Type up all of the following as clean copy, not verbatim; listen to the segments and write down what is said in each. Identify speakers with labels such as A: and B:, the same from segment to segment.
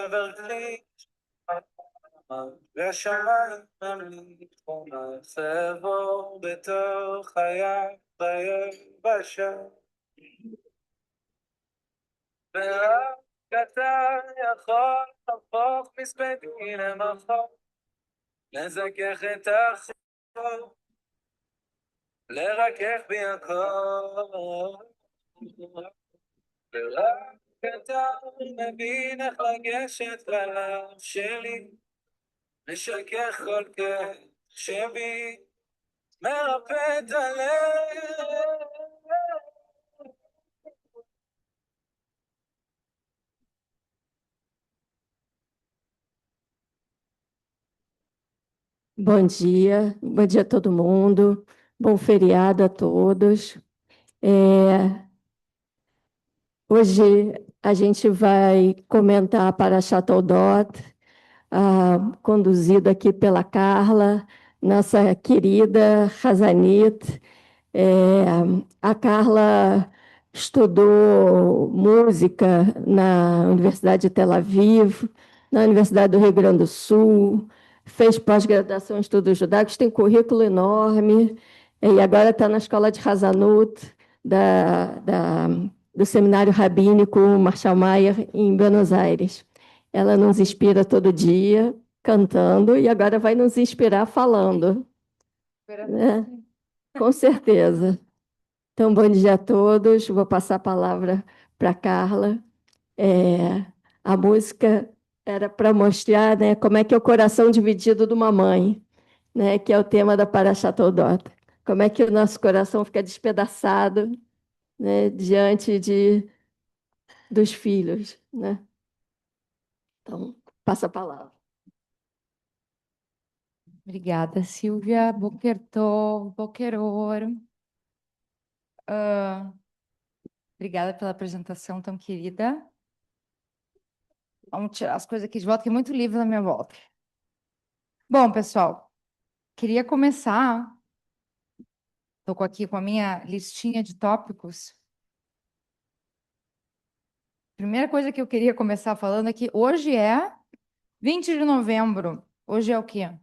A: שבר כלי והשמיים ממליץ חומץ אעבור בתוך חיי ביבשה ורק אתה יכול להפוך מספדי למחור לזכך את החור לרכך בי הכל ורק אתה מבין איך לגשת ללב שלי לשכך כל כך שבי מרפא את הלב.
B: Bom dia a todo mundo, bom feriado a todos. Hoje a gente vai comentar a Parashat Toldot, conduzido aqui pela Carla, nossa querida Hazanit. A Carla estudou música na Universidade de Tel Aviv, na Universidade do Rio Grande do Sul, fez pós-graduação em estudos judaicos, tem um currículo enorme, e agora está na escola de Hazanut, do Seminário Rabínico Marshall Mayer, em Buenos Aires. Ela nos inspira todo dia, cantando, e agora vai nos inspirar falando. Né? Com certeza. Então, bom dia a todos. Vou passar a palavra para a Carla. A música era para mostrar, né, como é que é o coração dividido de uma mãe, né, que é o tema da Parashat Toldot. Como é que o nosso coração fica despedaçado, né, diante dos filhos. Né? Então, passa a palavra.
C: Obrigada, Silvia. Boker Tov, Boker Or. Obrigada pela apresentação tão querida. Vamos tirar as coisas aqui de volta, que é muito livro na minha volta. Bom, pessoal, queria começar. Estou aqui com a minha listinha de tópicos. Primeira coisa que eu queria começar falando é que hoje é 20 de novembro. Hoje é o quê?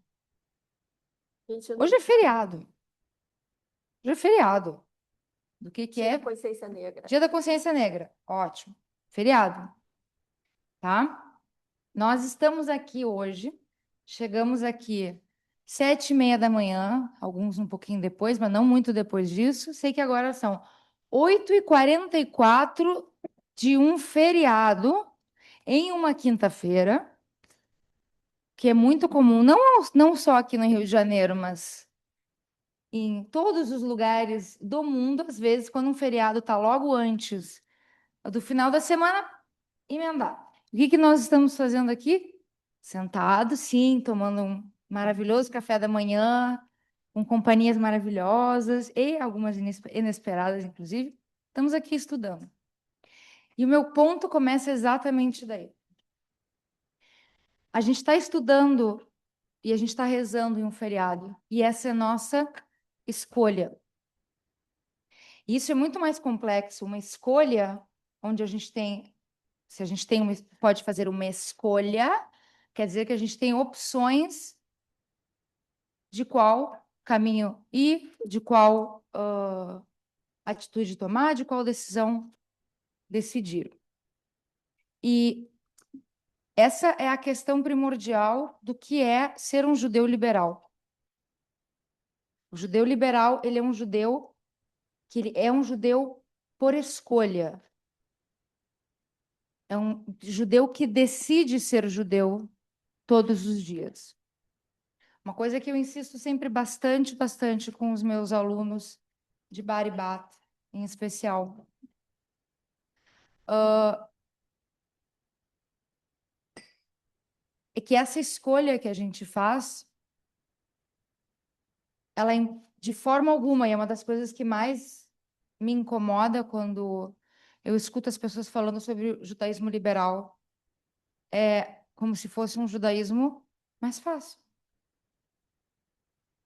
C: Hoje é feriado. Hoje é feriado. Do que
B: Dia
C: é?
B: da Consciência Negra.
C: Dia da Consciência Negra. Ótimo. Feriado. Tá? Nós estamos aqui hoje. Chegamos aqui 7h30 da manhã, alguns um pouquinho depois, mas não muito depois disso. Sei que agora são 8h44 de um feriado em uma quinta-feira, que é muito comum, não só aqui no Rio de Janeiro, mas em todos os lugares do mundo, às vezes, quando um feriado está logo antes do final da semana, emendar. O que nós estamos fazendo aqui? Sentados, sim, tomando um maravilhoso café da manhã, com companhias maravilhosas e algumas inesperadas, inclusive. Estamos aqui estudando. E o meu ponto começa exatamente daí. A gente está estudando e a gente está rezando em um feriado. E essa é a nossa escolha. E isso é muito mais complexo. Uma escolha onde a gente tem... Se a gente pode fazer uma escolha, quer dizer que a gente tem opções de qual caminho ir, de qual atitude tomar, de qual decisão decidir. E essa é a questão primordial do que é ser um judeu liberal. O judeu liberal, ele é um judeu que ele é um judeu por escolha. É um judeu que decide ser judeu todos os dias. Uma coisa que eu insisto sempre bastante com os meus alunos de Baribat, em especial. É que essa escolha que a gente faz, ela de forma alguma, e é uma das coisas que mais me incomoda quando eu escuto as pessoas falando sobre o judaísmo liberal, é como se fosse um judaísmo mais fácil.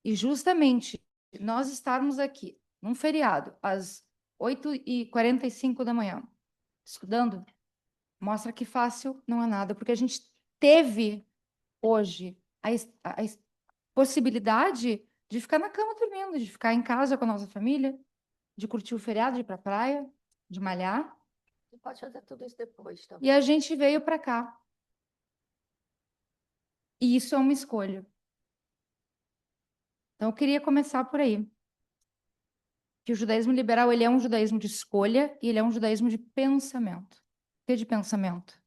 C: E justamente nós estarmos aqui, num feriado, às 8h45 da manhã, estudando, mostra que fácil não é nada, porque a gente teve hoje a possibilidade de ficar na cama dormindo, de ficar em casa com a nossa família, de curtir o feriado, de ir para a praia, de malhar.
B: Você pode fazer tudo isso depois, tá?
C: E a gente veio para cá. E isso é uma escolha. Então, eu queria começar por aí. Que o judaísmo liberal, ele é um judaísmo de escolha e ele é um judaísmo de pensamento. O que é de pensamento?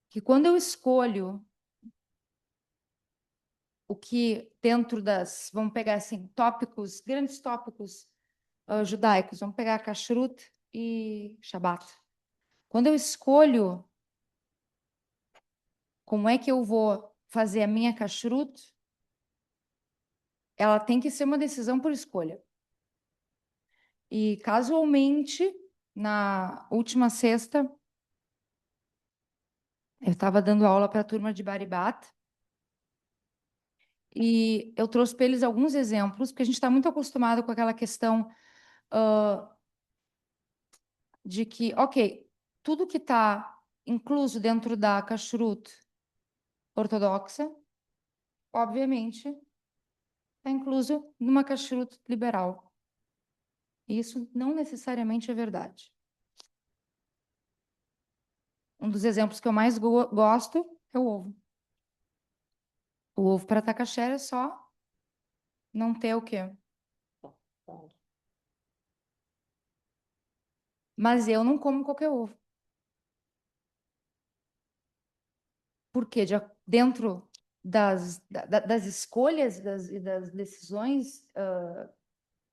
C: Que quando eu escolho o que dentro das, vamos pegar assim, tópicos, grandes tópicos judaicos, vamos pegar Kashrut e Shabbat. Quando eu escolho como é que eu vou fazer a minha Kashrut, ela tem que ser uma decisão por escolha. E casualmente, na última sexta, eu estava dando aula para a turma de Baribat e eu trouxe para eles alguns exemplos, porque a gente está muito acostumado com aquela questão de que, ok, tudo que está incluso dentro da kashrut ortodoxa, obviamente, está incluso numa kashrut liberal. E isso não necessariamente é verdade. Um dos exemplos que eu mais gosto é o ovo. O ovo para tacaxera é só não ter o quê? Mas eu não como qualquer ovo. Porque dentro das escolhas e das decisões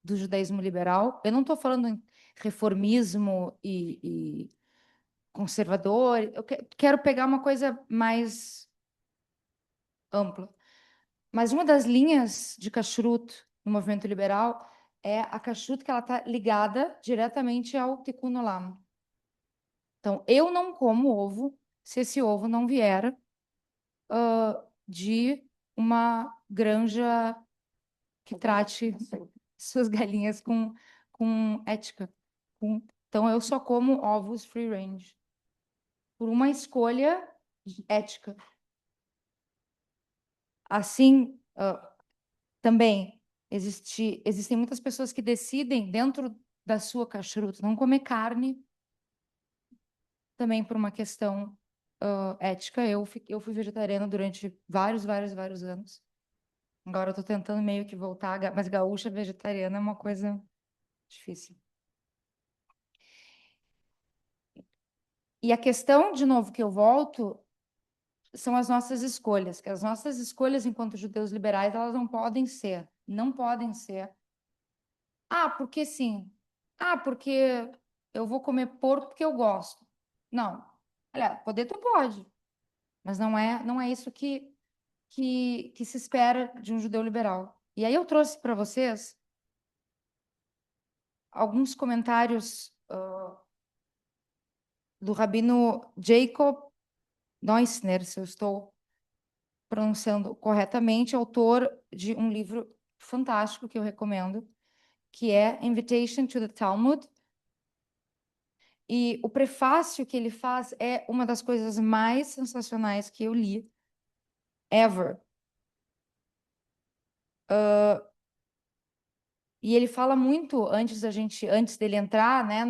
C: do judaísmo liberal, eu não estou falando em reformismo e conservador, eu quero pegar uma coisa mais ampla. Mas uma das linhas de kashrut no movimento liberal é a kashrut que ela está ligada diretamente ao Tikkun Olam. Então, eu não como ovo se esse ovo não vier de uma granja que trate suas galinhas com ética. Então, eu só como ovos free range por uma escolha ética. Assim, também existem muitas pessoas que decidem, dentro da sua kashrut, não comer carne, também por uma questão ética. Eu fui vegetariana durante vários anos. Agora eu tô tentando meio que voltar, mas gaúcha vegetariana é uma coisa difícil. E a questão, de novo, que eu volto, são as nossas escolhas. Que as nossas escolhas enquanto judeus liberais, elas não podem ser. Ah, porque sim. Ah, porque eu vou comer porco porque eu gosto. Não. Olha, poder tu pode, mas não é isso que se espera de um judeu liberal. E aí eu trouxe para vocês alguns comentários do rabino Jacob Neusner, se eu estou pronunciando corretamente, autor de um livro fantástico que eu recomendo, que é Invitation to the Talmud. E o prefácio que ele faz é uma das coisas mais sensacionais que eu li ever. E ele fala muito antes dele entrar, né,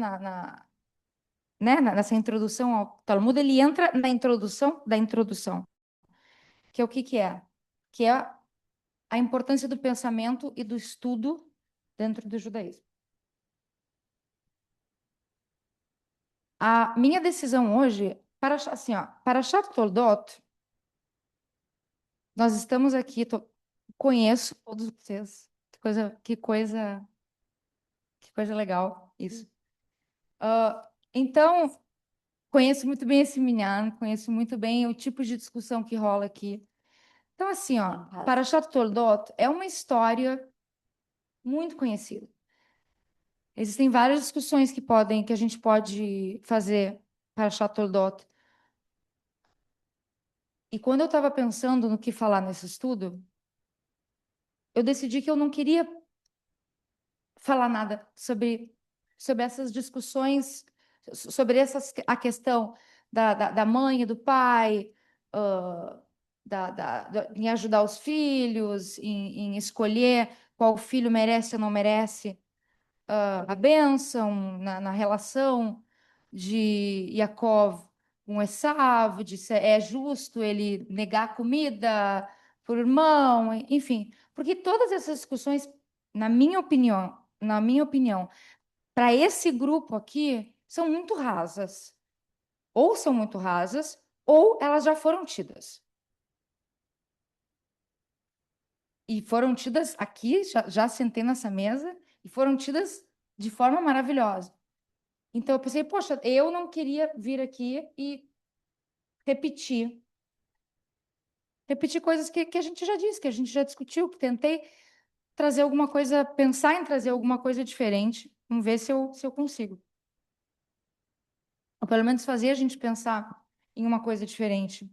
C: nessa introdução ao Talmud, ele entra na introdução da introdução, que é o que é? Que é a importância do pensamento e do estudo dentro do judaísmo. A minha decisão hoje, assim, ó, Parashat Toldot, nós estamos aqui, conheço todos vocês, que coisa legal isso. Então, conheço muito bem esse minyan, conheço muito bem o tipo de discussão que rola aqui. Então, assim, ó, Parashat Toldot é uma história muito conhecida. Existem várias discussões que a gente pode fazer Parashat Toldot. E quando eu estava pensando no que falar nesse estudo, eu decidi que eu não queria falar nada sobre essas discussões sobre a questão da mãe e do pai, em ajudar os filhos, em escolher qual filho merece ou não merece a bênção na relação de Yaakov com Esav, de se é justo ele negar comida por irmão, enfim, porque todas essas discussões, na minha opinião, para esse grupo aqui, são muito rasas. Ou são muito rasas, ou elas já foram tidas. E foram tidas aqui, já sentei nessa mesa, e foram tidas de forma maravilhosa. Então eu pensei, poxa, eu não queria vir aqui e repetir. Repetir coisas que a gente já disse, que a gente já discutiu, que tentei trazer alguma coisa, pensar em trazer alguma coisa diferente. Vamos ver se eu consigo. Ou pelo menos fazer a gente pensar em uma coisa diferente.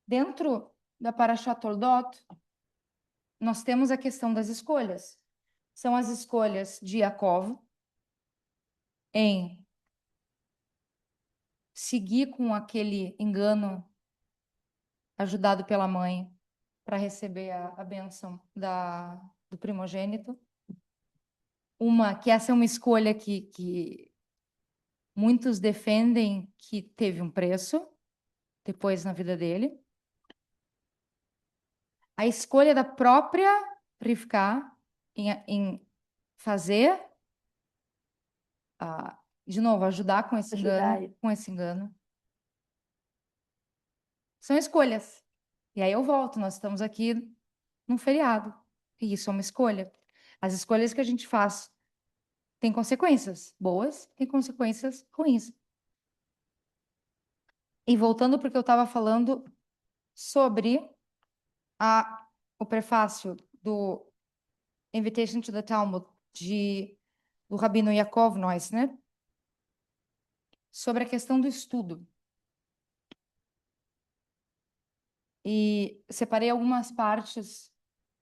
C: Dentro da Parashat Toldot, nós temos a questão das escolhas. São as escolhas de Yaakov em seguir com aquele engano ajudado pela mãe para receber a bênção do primogênito. Que essa é uma escolha que muitos defendem que teve um preço depois na vida dele. A escolha da própria Rivka em fazer, de novo, ajudar com esse engano. São escolhas. E aí eu volto, nós estamos aqui num feriado. E isso é uma escolha. As escolhas que a gente faz têm consequências boas, têm consequências ruins. E voltando para o que eu estava falando sobre o prefácio do Invitation to the Talmud do Rabino Yaakov Neusner, sobre a questão do estudo. E separei algumas partes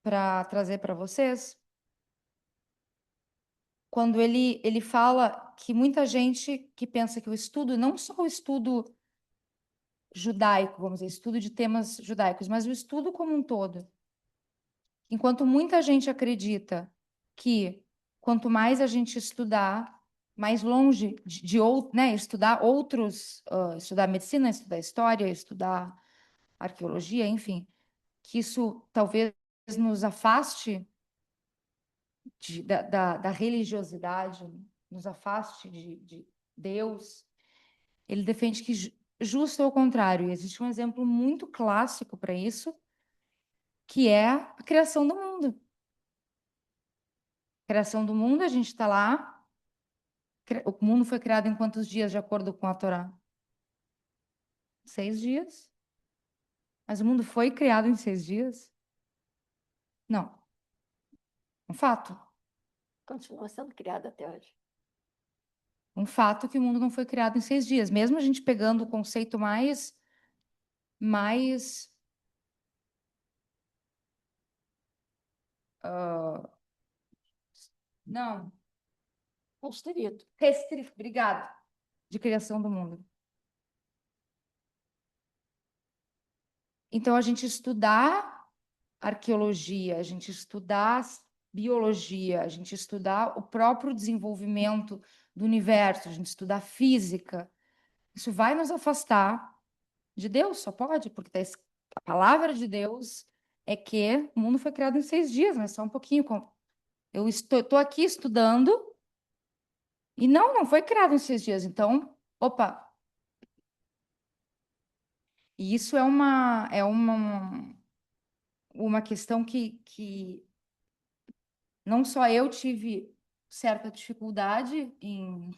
C: para trazer para vocês. Quando ele fala que muita gente que pensa que o estudo, não só o estudo judaico, vamos dizer, estudo de temas judaicos, mas o estudo como um todo. Enquanto muita gente acredita que quanto mais a gente estudar, mais longe né, estudar estudar medicina, estudar história, estudar arqueologia, enfim, que isso talvez nos afaste da religiosidade, nos afaste de Deus. Ele defende que justo é o contrário. E existe um exemplo muito clássico para isso, que é a criação do mundo. A criação do mundo, a gente está lá. O mundo foi criado em quantos dias, de acordo com a Torá? 6 dias. Mas o mundo foi criado em 6 dias? Não. Um fato.
B: Continua sendo criado até hoje.
C: Um fato que o mundo não foi criado em 6 dias. Mesmo a gente pegando o conceito mais não.
B: Restrito.
C: Obrigado. De criação do mundo. Então, a gente estudar arqueologia, a gente estudar biologia, a gente estudar o próprio desenvolvimento do universo, a gente estudar física, isso vai nos afastar de Deus, só pode, porque a palavra de Deus é que o mundo foi criado em 6 dias, mas só um pouquinho. Eu estou aqui estudando e não foi criado em 6 dias, então, opa. E isso é uma questão que não só eu tive certa dificuldade em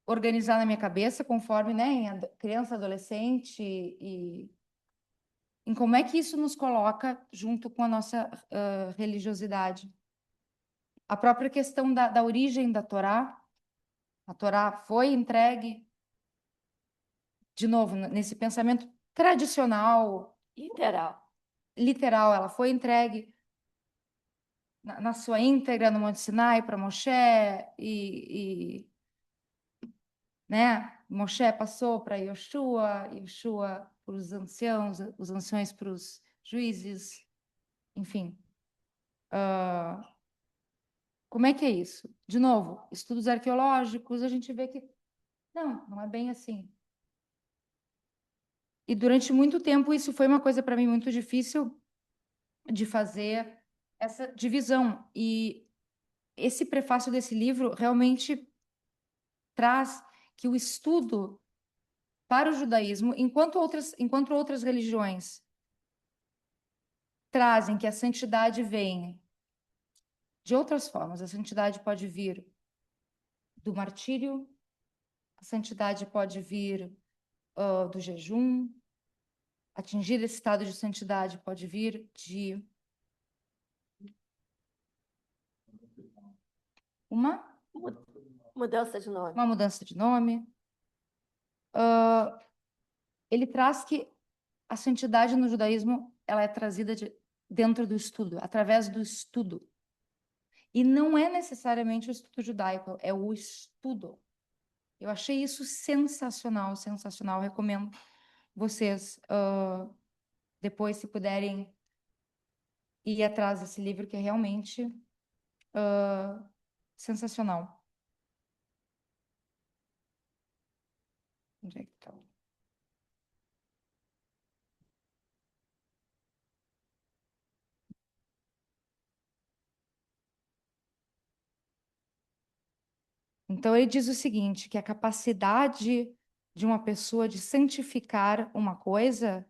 C: organizar na minha cabeça, conforme, né, em criança, adolescente, e em como é que isso nos coloca junto com a nossa religiosidade. A própria questão da origem da Torá. A Torá foi entregue, de novo, nesse pensamento tradicional,
B: Literal.
C: literal, ela foi entregue na sua íntegra no Monte Sinai para Moshe né? Moshe passou para Yoshua, Yoshua para os anciãos, os anciões para os juízes, enfim. Como é que é isso? De novo, estudos arqueológicos, a gente vê que não é bem assim. E durante muito tempo isso foi uma coisa para mim muito difícil de fazer essa divisão. E esse prefácio desse livro realmente traz que o estudo para o judaísmo, enquanto outras religiões trazem que a santidade vem de outras formas. A santidade pode vir do martírio, a santidade pode vir do jejum, atingir esse estado de santidade pode vir de uma
B: Mudança de nome.
C: uma mudança de nome. Ele traz que a santidade no judaísmo ela é trazida dentro do estudo, através do estudo. E não é necessariamente o estudo judaico, é o estudo. Eu achei isso sensacional, sensacional. Recomendo vocês, depois, se puderem, ir atrás desse livro, que é realmente sensacional. Onde é que tá? Então, ele diz o seguinte, que a capacidade de uma pessoa de santificar uma coisa,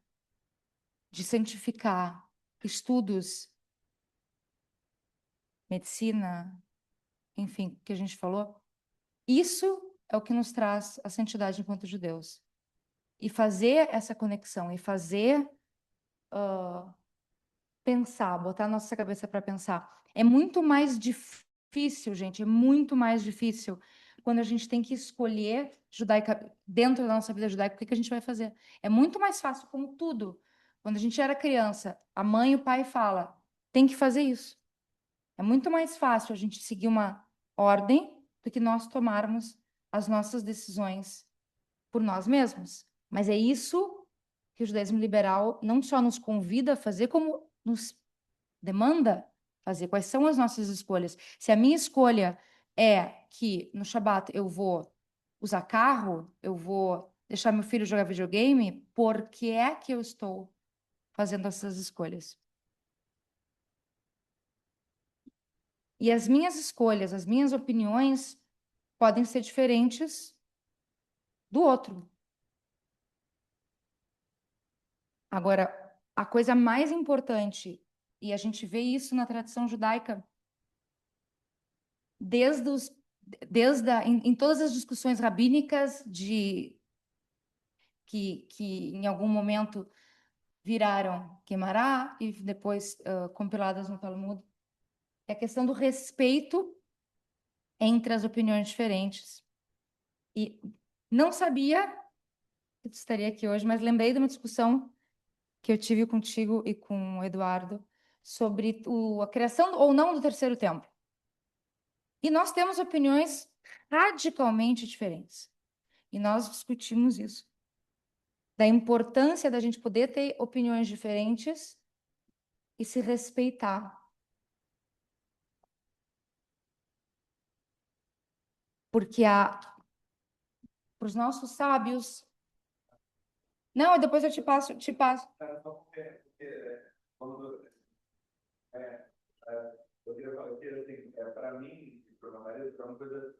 C: de santificar estudos, medicina, enfim, que a gente falou, isso é o que nos traz a santidade enquanto judeus. E fazer essa conexão, e fazer pensar, botar a nossa cabeça para pensar. É muito mais difícil, gente, é muito mais difícil quando a gente tem que escolher judaica, dentro da nossa vida judaica, o que que a gente vai fazer. É muito mais fácil, como tudo. Quando a gente era criança, a mãe e o pai falam, tem que fazer isso. É muito mais fácil a gente seguir uma ordem do que nós tomarmos as nossas decisões por nós mesmos. Mas é isso que o judaísmo liberal não só nos convida a fazer, como nos demanda fazer. Quais são as nossas escolhas? Se a minha escolha é que no Shabat eu vou usar carro, eu vou deixar meu filho jogar videogame, por que é que eu estou fazendo essas escolhas? E as minhas escolhas, as minhas opiniões podem ser diferentes do outro. Agora, a coisa mais importante, e a gente vê isso na tradição judaica, em todas as discussões rabínicas que em algum momento viraram Quemará e depois compiladas no Talmud, é a questão do respeito entre as opiniões diferentes. E não sabia que tu estaria aqui hoje, mas lembrei de uma discussão que eu tive contigo e com o Eduardo sobre a criação ou não do terceiro templo. E nós temos opiniões radicalmente diferentes. E nós discutimos isso. Da importância da gente poder ter opiniões diferentes e se respeitar. Porque para os nossos sábios. Não, depois eu te passo.
A: Eu queria assim, para mim, para o meu marido, é uma coisa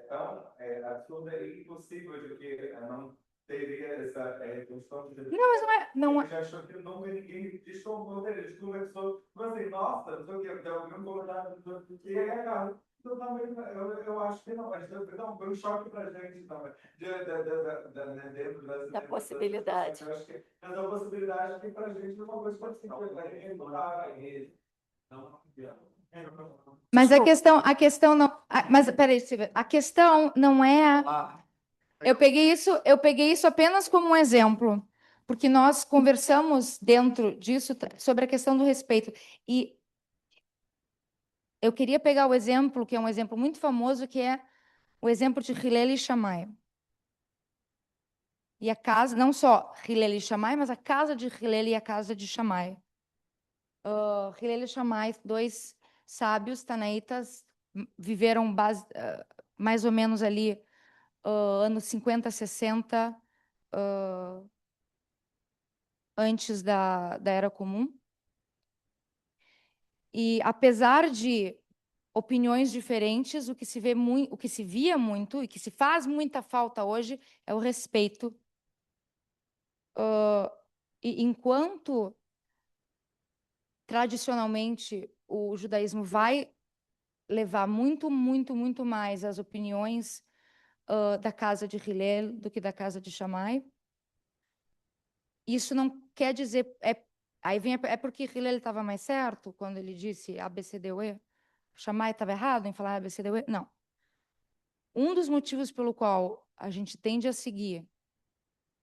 A: tão absurda e impossível de que não teria essa questão de...
C: Não, mas não é.
A: Eu já achou que não vê ninguém desculpa dele, conversou, mas assim, nossa, não sei o que, tem algum comentário, e é, cara, eu acho que não, acho que não, foi um choque pra gente também, dentro
B: Da possibilidade.
A: Eu acho que, mas a possibilidade que pra gente é uma coisa pode ser
C: mas a questão não. Mas peraí, Silvia, a questão não é. Eu peguei isso apenas como um exemplo, porque nós conversamos dentro disso sobre a questão do respeito. E eu queria pegar o exemplo, que é um exemplo muito famoso, que é o exemplo de Hillel e Shammai. E a casa, não só Hillel e Shammai, mas a casa de Hillel e a casa de Shammai. Hillel e Shammai, dois sábios tanaítas, viveram mais ou menos ali anos 50, 60, antes da Era Comum. E apesar de opiniões diferentes, o que se vê muito, o que se via muito e que se faz muita falta hoje é o respeito. E enquanto tradicionalmente o judaísmo vai levar muito, muito, muito mais as opiniões da casa de Hillel do que da casa de Shammai, isso não quer dizer aí vem é porque Hillel estava mais certo quando ele disse A, B, C, D, U, E. Shammai estava errado em falar A, B, C, D, U, E? Não. Um dos motivos pelo qual a gente tende a seguir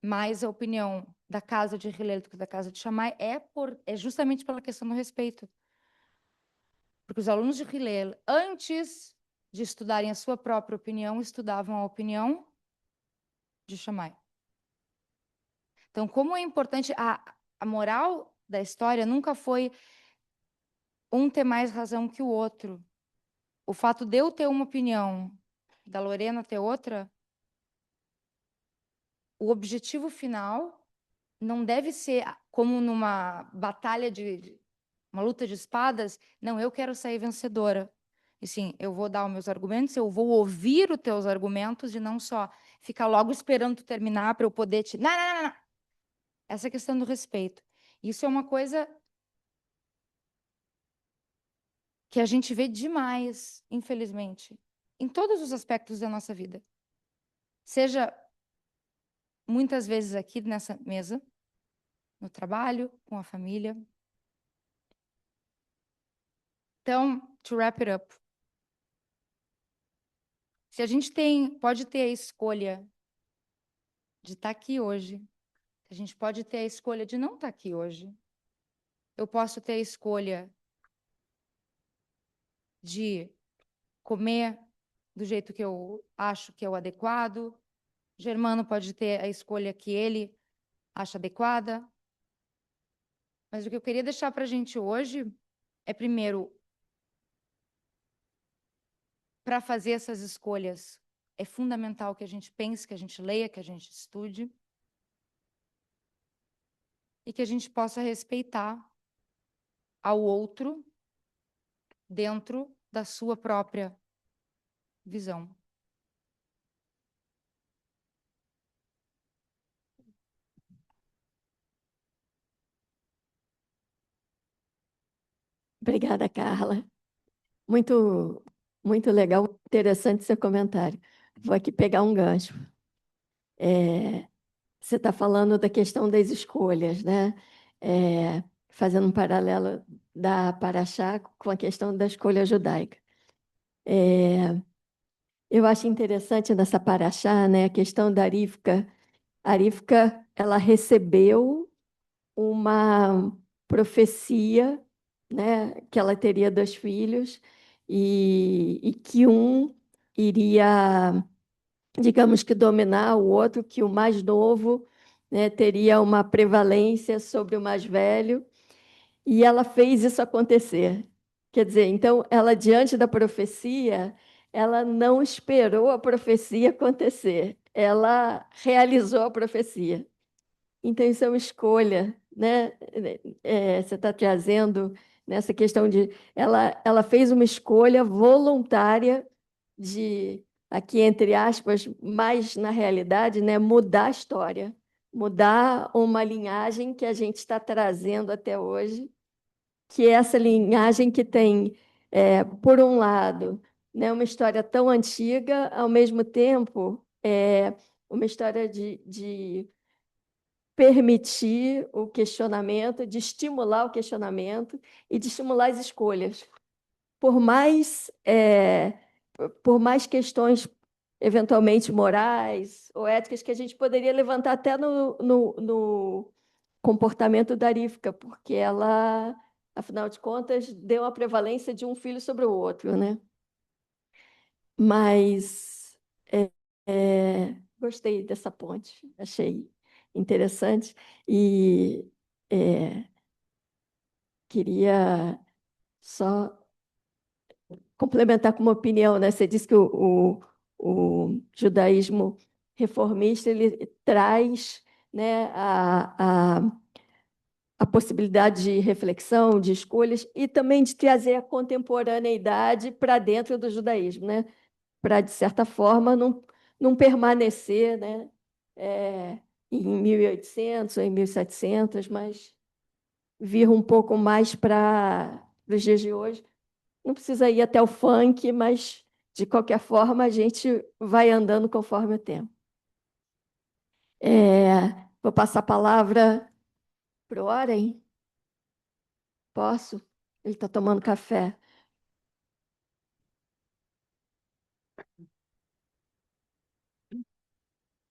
C: mais a opinião da casa de Hillel do que da casa de Shammai é justamente pela questão do respeito. Porque os alunos de Hillel, antes de estudarem a sua própria opinião, estudavam a opinião de Shammai. Então, como é importante, a moral da história nunca foi um ter mais razão que o outro. O fato de eu ter uma opinião, da Lorena ter outra, o objetivo final não deve ser como numa batalha uma luta de espadas. Não, eu quero sair vencedora. E sim, eu vou dar os meus argumentos, eu vou ouvir os teus argumentos e não só ficar logo esperando tu terminar para eu poder te. Não, não, não, não. Essa questão do respeito. Isso é uma coisa que a gente vê demais, infelizmente, em todos os aspectos da nossa vida. Seja muitas vezes aqui nessa mesa, no trabalho, com a família. Então, to wrap it up, se a gente pode ter a escolha de estar aqui hoje, a gente pode ter a escolha de não estar aqui hoje. Eu posso ter a escolha de comer do jeito que eu acho que é o adequado. Germano pode ter a escolha que ele acha adequada. Mas o que eu queria deixar para a gente hoje é, primeiro, para fazer essas escolhas, é fundamental que a gente pense, que a gente leia, que a gente estude e que a gente possa respeitar ao outro dentro da sua própria visão.
B: Obrigada, Carla. Muito, muito legal, interessante seu comentário. Vou aqui pegar um gancho. Você está falando da questão das escolhas, né? Fazendo um paralelo da Paraxá com a questão da escolha judaica. Eu acho interessante nessa Paraxá, né, a questão da Rivka. A Rivka, ela recebeu uma profecia, né, que ela teria 2 filhos e que um iria, digamos que dominar o outro, que o mais novo, né, teria uma prevalência sobre o mais velho, e ela fez isso acontecer. Quer dizer, então, ela, diante da profecia, ela não esperou a profecia acontecer, ela realizou a profecia. Então, isso é uma escolha, né? Você está trazendo nessa questão de. Ela fez uma escolha voluntária de, aqui entre aspas, mas na realidade, né, mudar a história, mudar uma linhagem que a gente está trazendo até hoje, que é essa linhagem que tem, por um lado, né, uma história tão antiga, ao mesmo tempo, uma história de permitir o questionamento, de estimular o questionamento e de estimular as escolhas. Por mais, por mais questões, eventualmente morais ou éticas, que a gente poderia levantar até no comportamento da Rivka, porque ela Afinal de contas, deu a prevalência de um filho sobre o outro, né? Mas gostei dessa ponte, achei interessante e queria só complementar com uma opinião, né? Você disse que o judaísmo reformista ele traz, né, a possibilidade de reflexão, de escolhas e também de trazer a contemporaneidade para dentro do judaísmo, né? Para, de certa forma, não permanecer, né, em 1800 ou em 1700, mas vir um pouco mais para os dias de hoje. Não precisa ir até o funk, mas, de qualquer forma, a gente vai andando conforme o tempo. Vou passar a palavra para o Oren. Posso? Ele está tomando café.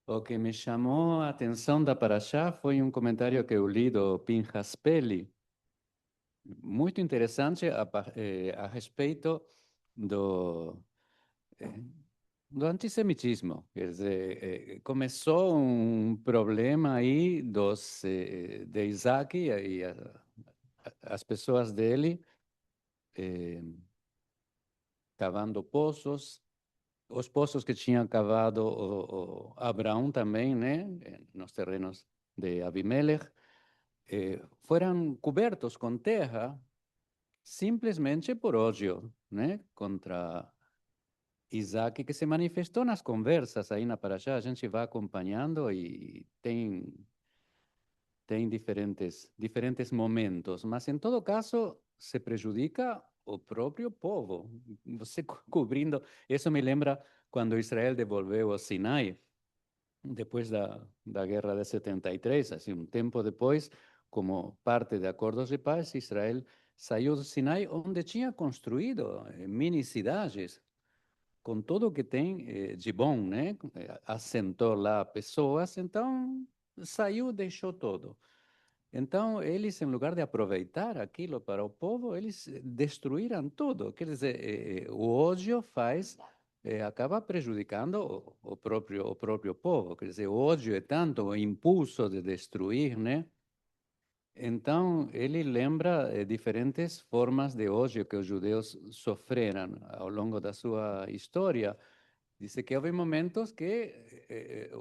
D: O que me chamou a atenção da Paraxá foi um comentário que eu li do Pinhas Pelli, muito interessante a respeito do, do antissemitismo. Quer dizer, começou um problema aí de Isaac e as pessoas dele cavando poços, os poços que tinha cavado o Abraão também, né, nos terrenos de Abimelech, foram cobertos com terra simplesmente por ódio, né, contra Isaac, que se manifestou nas conversas aí na Paraxá. A gente vai acompanhando e tem diferentes momentos, mas em todo caso se prejudica o próprio povo. Você cobrindo, isso me lembra quando Israel devolveu o Sinai, depois da guerra de 73, assim, um tempo depois, como parte de acordos de paz, Israel saiu do Sinai, onde tinha construído mini cidades, com tudo o que tem de bom, né? Assentou lá pessoas, então saiu, deixou tudo. Então, eles, em lugar de aproveitar aquilo para o povo, eles destruíram tudo. Quer dizer, o ódio acaba prejudicando o próprio povo. Quer dizer, o ódio é tanto o impulso de destruir, né? Então, ele lembra diferentes formas de ódio que os judeus sofreram ao longo da sua história. Diz que houve momentos que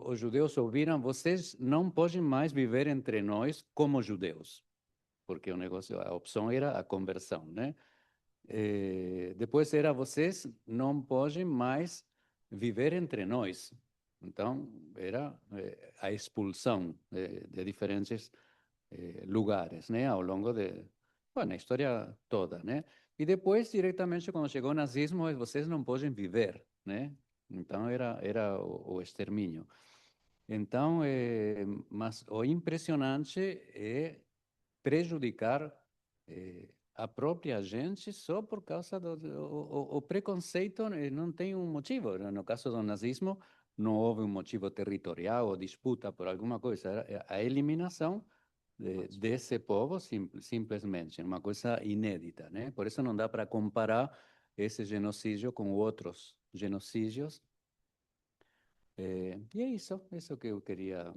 D: os judeus ouviram: vocês não podem mais viver entre nós como judeus, porque o negócio, a opção era a conversão, né? Depois era: vocês não podem mais viver entre nós. Então, era a expulsão de diferentes lugares, né? Ao longo a história toda, né? E depois, diretamente, quando chegou o nazismo, vocês não podem viver, né? Então, era o extermínio. Então, mas o impressionante é prejudicar a própria gente só por causa do preconceito. Não tem um motivo. No caso do nazismo, não houve um motivo territorial ou disputa por alguma coisa. Era a eliminação desse povo simplesmente, uma coisa inédita, né? Por isso não dá para comparar esse genocídio com outros genocídios. E é isso que eu queria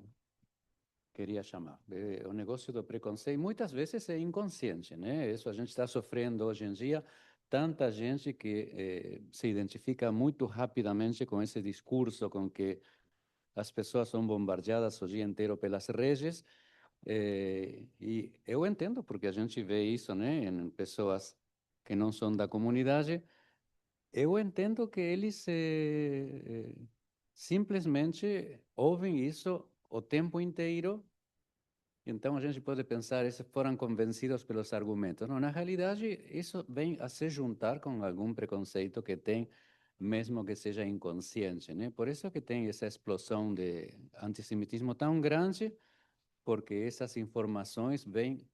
D: chamar. O negócio do preconceito muitas vezes é inconsciente, né? Isso a gente está sofrendo hoje em dia. Tanta gente que se identifica muito rapidamente com esse discurso com que as pessoas são bombardeadas o dia inteiro pelas redes. E eu entendo, porque a gente vê isso, né, em pessoas que não são da comunidade. Eu entendo que eles simplesmente ouvem isso o tempo inteiro. Então a gente pode pensar: eles foram convencidos pelos argumentos. Não, na realidade, isso vem a se juntar com algum preconceito que tem, mesmo que seja inconsciente, né? Por isso que tem essa explosão de antissemitismo tão grande, porque essas informações vêm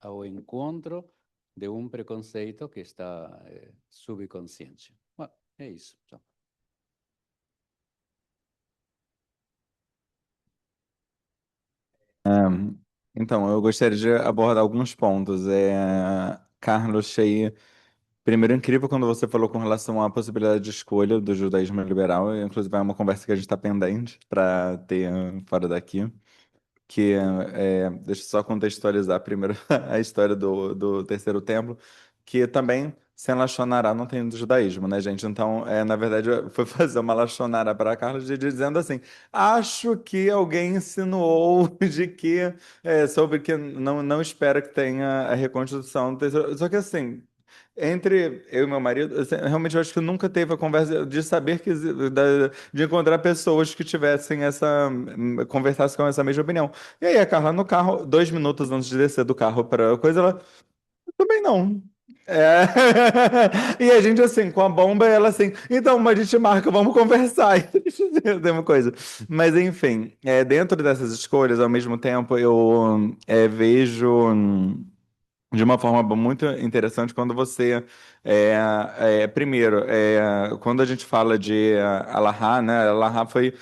D: ao encontro de um preconceito que está subconsciente. Bom, é isso. Tchau.
E: Então, eu gostaria de abordar alguns pontos. Carlos, achei primeiro incrível quando você falou com relação à possibilidade de escolha do judaísmo liberal. Inclusive, é uma conversa que a gente está pendente para ter fora daqui. Deixa eu só contextualizar primeiro a história do terceiro templo, que também sem Lachonará não tem do judaísmo, né, gente? Então, na verdade, eu fui fazer uma Lachonará para Carlos dizendo assim: acho que alguém insinuou de que sobre que não espera que tenha a reconstrução do terceiro. Só que assim. Entre eu e meu marido, assim, realmente eu acho que nunca teve a conversa de saber de encontrar pessoas que tivessem conversassem com essa mesma opinião. E aí a Carla no carro, 2 minutos antes de descer do carro para coisa, ela também não. É. E a gente assim, com a bomba, ela assim, então, a gente marca, vamos conversar. Tem uma coisa. Mas enfim, dentro dessas escolhas, ao mesmo tempo, eu vejo de uma forma muito interessante quando você primeiro quando a gente fala de Alahá, né? Alahá foi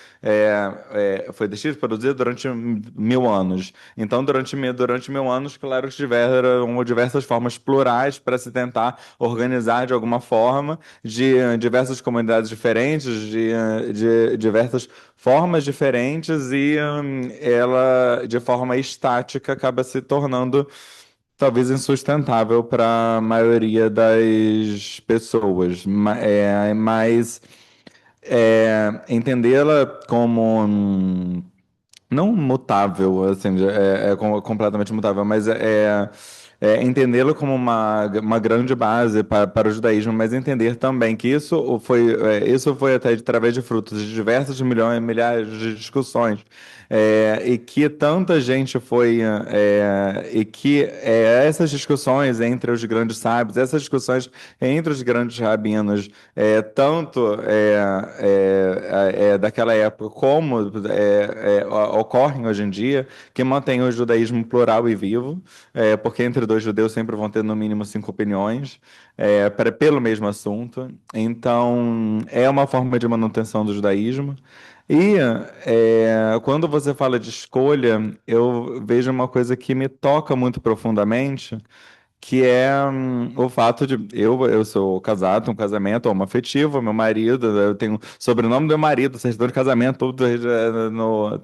E: descrito, produzido durante 1000 anos. Então durante 1000 anos, claro que tiveram diversas formas plurais para se tentar organizar de alguma forma de diversas comunidades diferentes, de diversas formas diferentes e ela de forma estática acaba se tornando talvez insustentável para a maioria das pessoas, mas entendê-la como não mutável, assim, completamente mutável, mas entendê-lo como uma grande base para o judaísmo, mas entender também que isso foi até através de frutos de diversos milhões, milhares de discussões, e que tanta gente e que essas discussões entre os grandes sábios, essas discussões entre os grandes rabinos, tanto daquela época como ocorrem hoje em dia, que mantém o judaísmo plural e vivo, porque entre dois judeus sempre vão ter no mínimo 5 opiniões pelo mesmo assunto. Então, é uma forma de manutenção do judaísmo. E quando você fala de escolha, eu vejo uma coisa que me toca muito profundamente, que é o fato de eu sou casado, tenho um casamento homoafetivo, meu marido, eu tenho sobrenome do meu marido, certidão de casamento, tudo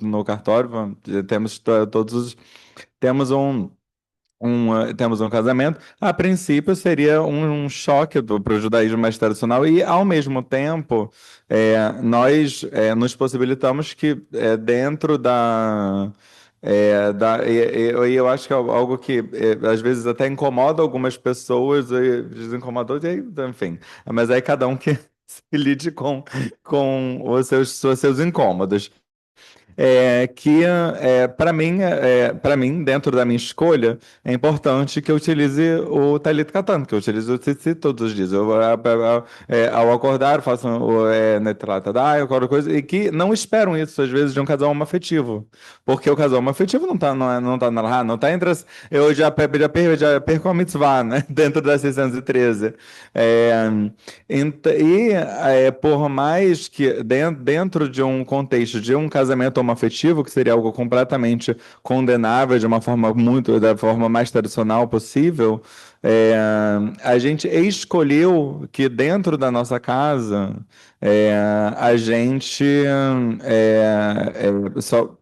E: no cartório, temos temos um casamento. A princípio seria um choque para o judaísmo mais tradicional e, ao mesmo tempo, nós nos possibilitamos que dentro e eu acho que é algo que às vezes até incomoda algumas pessoas, e desincomoda, e aí, enfim. Mas aí cada um que se lide com os seus incômodos. Para mim, dentro da minha escolha, é importante que eu utilize o Talit Katan, que eu utilize o Tzitzit todos os dias. Ao acordar, faço o Netilat Yadayim, qualquer coisa, e que não esperam isso, às vezes, de um casal homoafetivo. Porque o casal homoafetivo não tá na Laha, não tá entre as... Eu já perco a mitzvah, né? Dentro das 613. É, por mais que dentro de um contexto de um casamento homoafetivo, que seria algo completamente condenável da forma mais tradicional possível, é, a gente escolheu que dentro da nossa casa a gente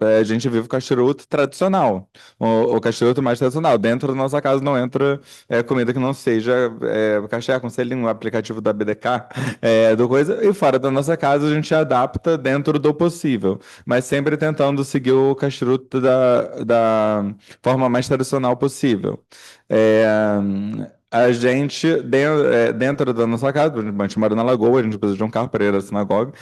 E: a gente vive o kashrut tradicional, o kashrut mais tradicional. Dentro da nossa casa não entra comida que não seja kasher, com selim, o aplicativo da BDK, do coisa, e fora da nossa casa a gente adapta dentro do possível, mas sempre tentando seguir o kashrut da forma mais tradicional possível. É, a gente, dentro da nossa casa, a gente mora na Lagoa, a gente precisa de um carro para ir à sinagoga.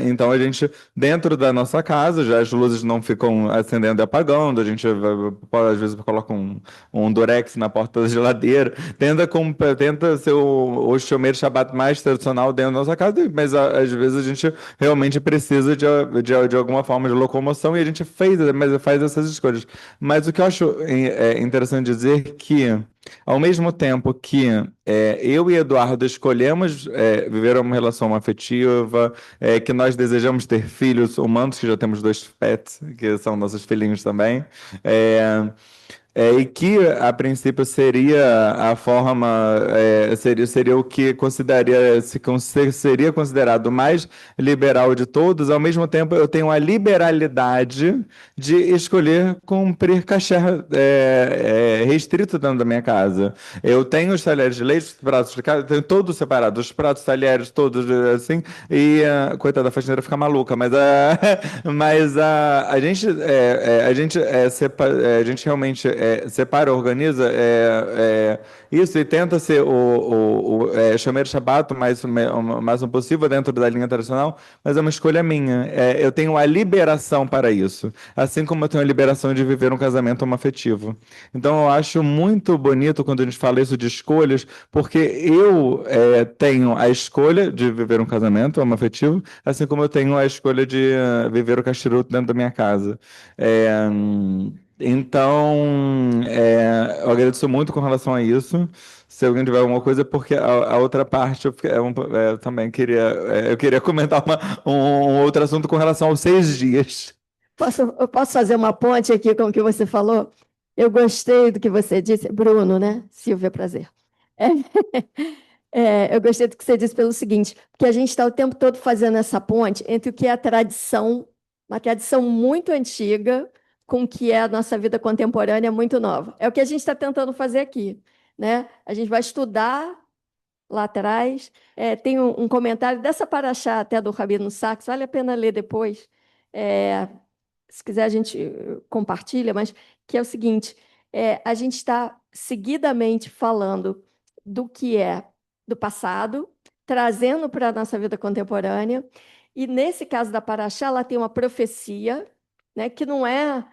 E: Então, a gente, dentro da nossa casa, já as luzes não ficam acendendo e apagando, a gente, às vezes, coloca um durex na porta da geladeira, tenta ser o shomer Shabbat mais tradicional dentro da nossa casa, mas às vezes a gente realmente precisa de alguma forma de locomoção e a gente faz essas escolhas. Mas o que eu acho interessante dizer que Ao mesmo tempo que eu e Eduardo escolhemos viver uma relação afetiva, que nós desejamos ter filhos humanos, que já temos dois pets, que são nossos filhinhos também, é, e que a princípio seria a forma, seria o que seria considerado mais liberal de todos. Ao mesmo tempo, eu tenho a liberalidade de escolher cumprir caché restrito dentro da minha casa. Eu tenho os talheres de leite, os pratos de casa, tenho todos separados, os pratos, talheres, todos assim, e coitada da faxineira fica maluca, mas, a gente realmente separa, organiza isso e tenta ser Shomer Shabbat o máximo possível dentro da linha tradicional, mas é uma escolha minha. Eu tenho a liberação para isso, assim como eu tenho a liberação de viver um casamento homoafetivo. Então eu acho muito bonito quando a gente fala isso de escolhas, porque eu tenho a escolha de viver um casamento homoafetivo, assim como eu tenho a escolha de viver o kashrut dentro da minha casa. Então, eu agradeço muito com relação a isso. Se alguém tiver alguma coisa, porque a outra parte eu também queria, eu queria comentar um outro assunto com relação aos 6 dias.
B: Eu posso fazer uma ponte aqui com o que você falou? Eu gostei do que você disse, Bruno, né? Silvia, prazer. É, eu gostei do que você disse pelo seguinte, porque a gente está o tempo todo fazendo essa ponte entre o que é a tradição, uma tradição muito antiga, com o que é a nossa vida contemporânea muito nova. É o que a gente está tentando fazer aqui, né? A gente vai estudar lá atrás. Tem um comentário dessa paraxá até do Rabino Sacks, vale a pena ler depois. Se quiser, a gente compartilha, mas que é o seguinte: a gente está seguidamente falando do que é do passado, trazendo para a nossa vida contemporânea, e nesse caso da Paraxá, ela tem uma profecia, né, que não é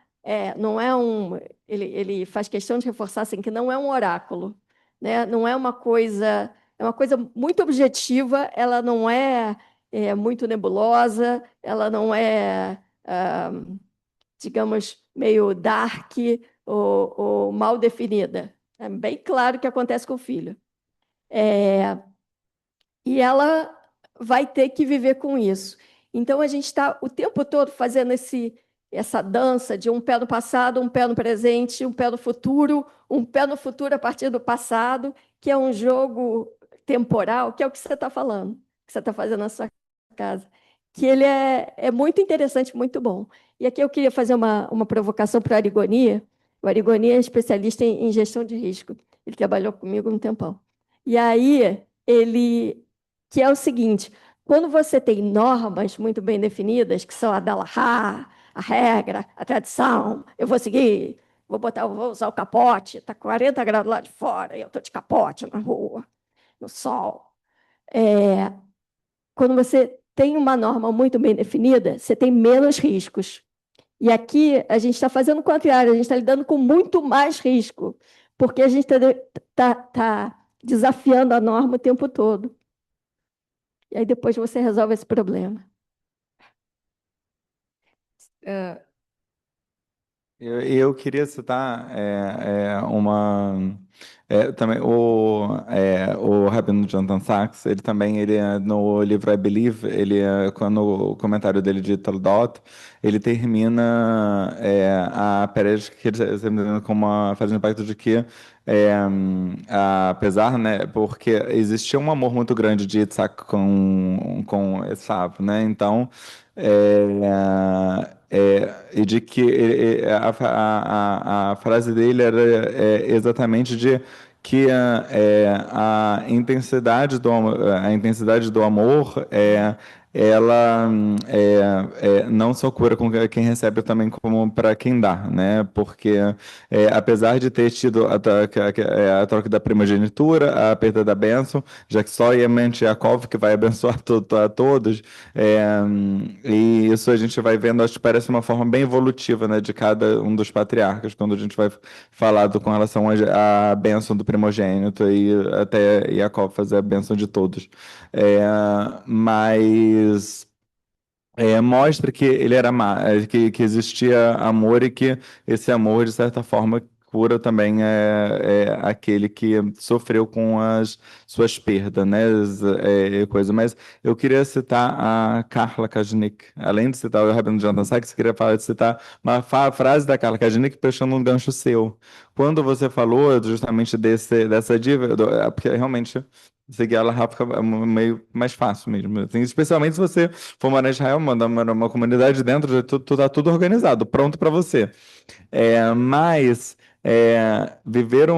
B: um. Ele faz questão de reforçar assim, que não é um oráculo, né, não é uma coisa. É uma coisa muito objetiva, ela não é muito nebulosa, ela não ah, digamos, meio dark ou mal definida. É bem claro o que acontece com o filho. E ela vai ter que viver com isso. Então, a gente está o tempo todo fazendo essa dança de um pé no passado, um pé no presente, um pé no futuro, um pé no futuro a partir do passado, que é um jogo temporal, que é o que você está falando, que você está fazendo na sua casa, que ele é muito interessante, muito bom. E aqui eu queria fazer uma provocação para o Arigoni. O Arigoni é especialista em gestão de risco. Ele trabalhou comigo um tempão. E aí, que é o seguinte, quando você tem normas muito bem definidas, que são a Dalahá, a regra, a tradição, eu vou seguir, vou usar o capote, está 40 graus lá de fora, e eu estou de capote na rua, no sol. Quando você tem uma norma muito bem definida, você tem menos riscos. E aqui a gente está fazendo o contrário, a gente está lidando com muito mais risco, porque a gente está desafiando a norma o tempo todo. E aí depois você resolve esse problema.
E: Eu queria citar também o Rabino Jonathan Sacks, ele também, no livro I Believe, quando o comentário dele de Toldot, ele termina a Perez com fazendo impacto de que apesar, né, porque existia um amor muito grande de Yitzhak com Esav, né, então e de que a frase dele era exatamente de que a intensidade do amor ela não só cura com quem recebe também como para quem dá, né? Porque apesar de ter tido a troca da primogenitura, a perda da bênção, já que só Yemen Yaakov que vai abençoar a todos, e isso a gente vai vendo, acho que parece uma forma bem evolutiva, né, de cada um dos patriarcas, quando a gente vai falar com relação à bênção do primogênito e até Yaakov fazer a bênção de todos. Mas mostra que ele era que existia amor e que esse amor, de certa forma, cura também é aquele que sofreu com as suas perdas, né? Coisa. Mas eu queria citar a Carla Kajnik. Além de citar o Rabino Jonathan Sacks, eu queria citar uma frase da Carla Kajnik puxando um gancho seu. Quando você falou justamente dessa dívida, porque realmente seguir ela fica meio mais fácil mesmo. Assim, especialmente se você for morar em Israel, uma comunidade dentro, tá tudo organizado, pronto para você. Mas viver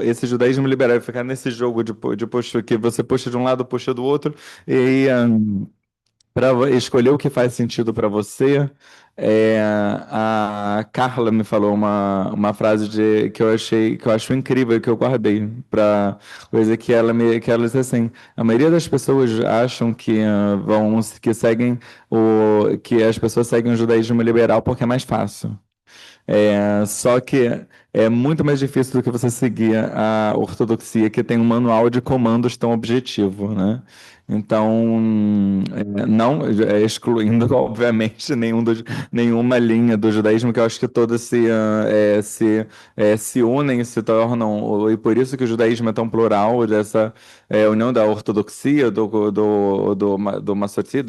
E: esse judaísmo liberal, ficar nesse jogo de puxa, que você puxa de um lado, puxa do outro, e para escolher o que faz sentido para você. A Carla me falou uma frase que eu acho incrível, que eu guardei para coisa que ela disse assim: a maioria das pessoas acham que as pessoas seguem o judaísmo liberal porque é mais fácil. Só que é muito mais difícil do que você seguir a ortodoxia, que tem um manual de comandos tão objetivo, né? Então, não excluindo, obviamente, nenhuma linha do judaísmo, que eu acho que todas se unem e se tornam, e por isso que o judaísmo é tão plural, dessa união da ortodoxia, do maçonismo,